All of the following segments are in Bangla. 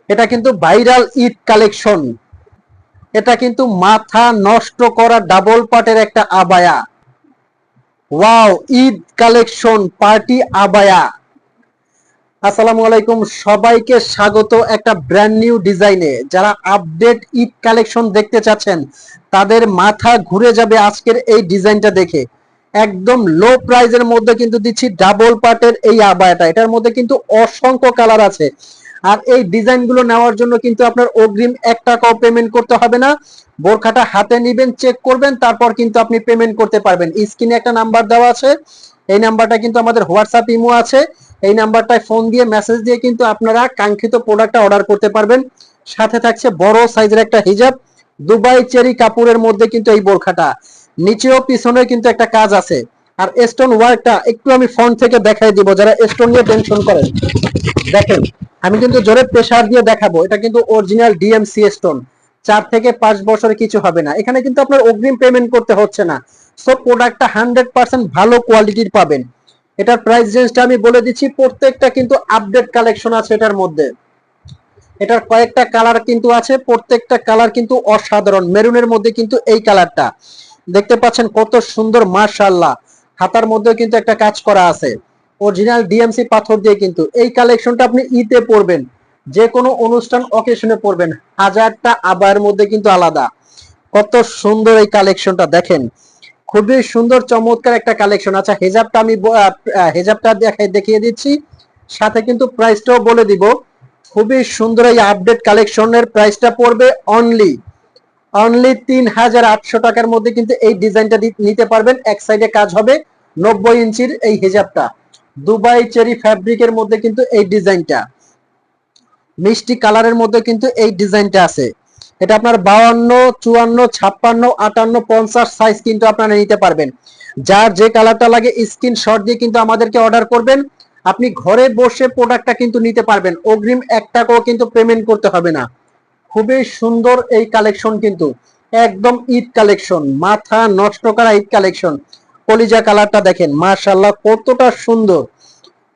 এটা কিন্তু ভাইরাল ঈদ কালেকশন। এটা কিন্তু মাথা নষ্ট করা ডাবল পাটের একটা abaya. Wow, Eid collection party abaya. আসসালামু আলাইকুম, সবাইকে স্বাগত একটা ব্র্যান্ড নিউ ডিজাইনে। যারা আপডেট ঈদ কালেকশন দেখতে চাচ্ছেন তাদের মাথা ঘুরে যাবে আজকের এই ডিজাইনটা দেখে। একদম লো প্রাইজের মধ্যে কিন্তু দিচ্ছি ডাবল পার্টের এই আবায়াটা। এটার মধ্যে কিন্তু অসংখ্য কালার আছে। আর এই ডিজাইনগুলো নেওয়ার জন্য কিন্তু আপনার অগ্রিম 1 টাকাও পেমেন্ট করতে হবে না। বোরখাটা হাতে নিবেন, চেক করবেন, তারপর কিন্তু আপনি পেমেন্ট করতে পারবেন। স্ক্রিনে একটা নাম্বার দেওয়া আছে, এই নাম্বারটা কিন্তু আমাদের হোয়াটসঅ্যাপ ইমো আছে। এই নাম্বারটায় ফোন দিয়ে মেসেজ দিয়ে কিন্তু আপনারা কাঙ্ক্ষিত প্রোডাক্টটা অর্ডার করতে পারবেন। সাথে থাকছে বড় সাইজের একটা হিজাব, দুবাই চেরি কাপড়ের মধ্যে কিন্তু এই বোরখাটা। নিচেও পিছনে কিন্তু একটা কাজ আছে। আর স্টোন ওয়ার্কটা একটু আমি ফ্রন্ট থেকে দেখাই দিব, যারা স্টোন নিয়ে টেনশন করেন। দেখেন, আমি কিন্তু জোরে প্রেসার দিয়ে দেখাবো, এটা কিন্তু অরিজিনাল ডিএমসি স্টোন। 4 থেকে 5 বছরে কিছু হবে না। এখানে কিন্তু আপনার অগ্রিম পেমেন্ট করতে হচ্ছে না। সো প্রোডাক্টটা 100% ভালো কোয়ালিটির পাবেন। এটার প্রাইস রেঞ্জটা আমি বলে দিচ্ছি। প্রত্যেকটা কিন্তু আপডেট কালেকশন আছে এটার মধ্যে। এটার কয়েকটা কালার কিন্তু আছে, প্রত্যেকটা কালার কিন্তু অসাধারণ। মেরুনের মধ্যে কিন্তু এই কালারটা দেখতে পাচ্ছেন, কত সুন্দর মাশাআল্লাহ। হাতার মধ্যে কিন্তু একটা কাজ করা আছে অরিজিনাল ডিএমসি পাথর দিয়ে। কিন্তু এই কালেকশনটা আপনি ঈদে পরবেন, যে কোনো অনুষ্ঠান অকেশনে পরবেন। হাজারটা আবায়ের মধ্যে কিন্তু আলাদা। কত সুন্দর এই কালেকশনটা দেখেন, খুবই সুন্দর চমৎকার একটা কালেকশন। আচ্ছা, হেজাবটা আমি হেজাবটা দেখিয়ে দিচ্ছি, সাথে কিন্তু প্রাইসটাও বলে দিব। খুবই সুন্দর এই আপডেট কালেকশনের প্রাইসটা পড়বে অনলি 3800 টাকার মধ্যে কিন্তু এই ডিজাইনটা নিতে পারবেন। এক সাইডে কাজ হবে 90 ইঞ্চির এই হেজাবটা, দুবাই চেরি ফ্যাব্রিকের মধ্যে কিন্তু এই ডিজাইনটা, মিষ্টি কালারের মধ্যে কিন্তু এই ডিজাইনটা আছে। এটা আপনার 52, 54, 56, 58, 50 সাইজ কিন্তু আপনারা নিতে পারবেন। যার যে কালারটা লাগে স্ক্রিনশট দিয়ে কিন্তু আমাদেরকে অর্ডার করবেন। আপনি ঘরে বসে প্রোডাক্টটা কিন্তু নিতে পারবেন, অগ্রিম 1 টাকাও কিন্তু পেমেন্ট করতে হবে না। খুবই সুন্দর এই কালেকশন, কিন্তু একদম ঈদ কালেকশন, মাথা নষ্ট করা ঈদ কালেকশন। কলিজা কালারটা দেখেন, মাশাআল্লাহ কতটা সুন্দর।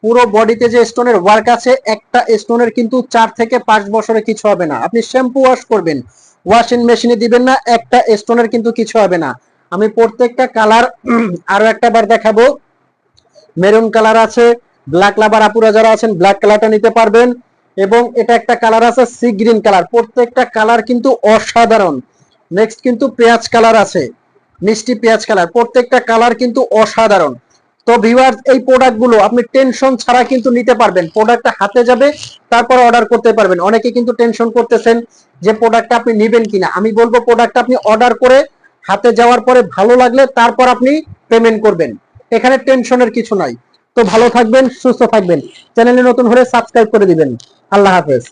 পুরো বডিতে যে স্টোনের ওয়ার্ক আছে, একটা স্টোনের কিন্তু 4 থেকে 5 বছরে কিছু হবে না। আপনি শ্যাম্পু ওয়াশ করবেন, ওয়াশিং মেশিনে দিবেন না, একটা স্টোনের কিন্তু কিছু হবে না। আমি প্রত্যেকটা কালার আরো একটা বার দেখাবো। মেরুন কালার আছে, ব্ল্যাক লাভার আপুরা যারা আছেন ব্ল্যাক কালারটা নিতে পারবেন। এবং এটা একটা কালার আছে সি গ্রিন কালার, প্রত্যেকটা কালার কিন্তু অসাধারণ। নেক্সট কিন্তু পেঁয়াজ কালার আছে, মিষ্টি পেঁয়াজ কালার, প্রত্যেকটা কালার কিন্তু অসাধারণ। তো ভিউয়ার্স, এই প্রোডাক্টগুলো আপনি টেনশন ছাড়া কিন্তু নিতে পারবেন। প্রোডাক্টটা হাতে যাবে, তারপর অর্ডার করতে পারবেন। অনেকে কিন্তু টেনশন করতেছেন যে প্রোডাক্টটা আপনি নেবেন কিনা। আমি বলবো প্রোডাক্টটা আপনি অর্ডার করে হাতে যাওয়ার পরে ভালো লাগলে তারপর আপনি পেমেন্ট করবেন। এখানে টেনশনের কিছু নাই। তো ভালো থাকবেন, সুস্থ থাকবেন। চ্যানেলে নতুন হলে সাবস্ক্রাইব করে দিবেন। আল্লাহ হাফেজ।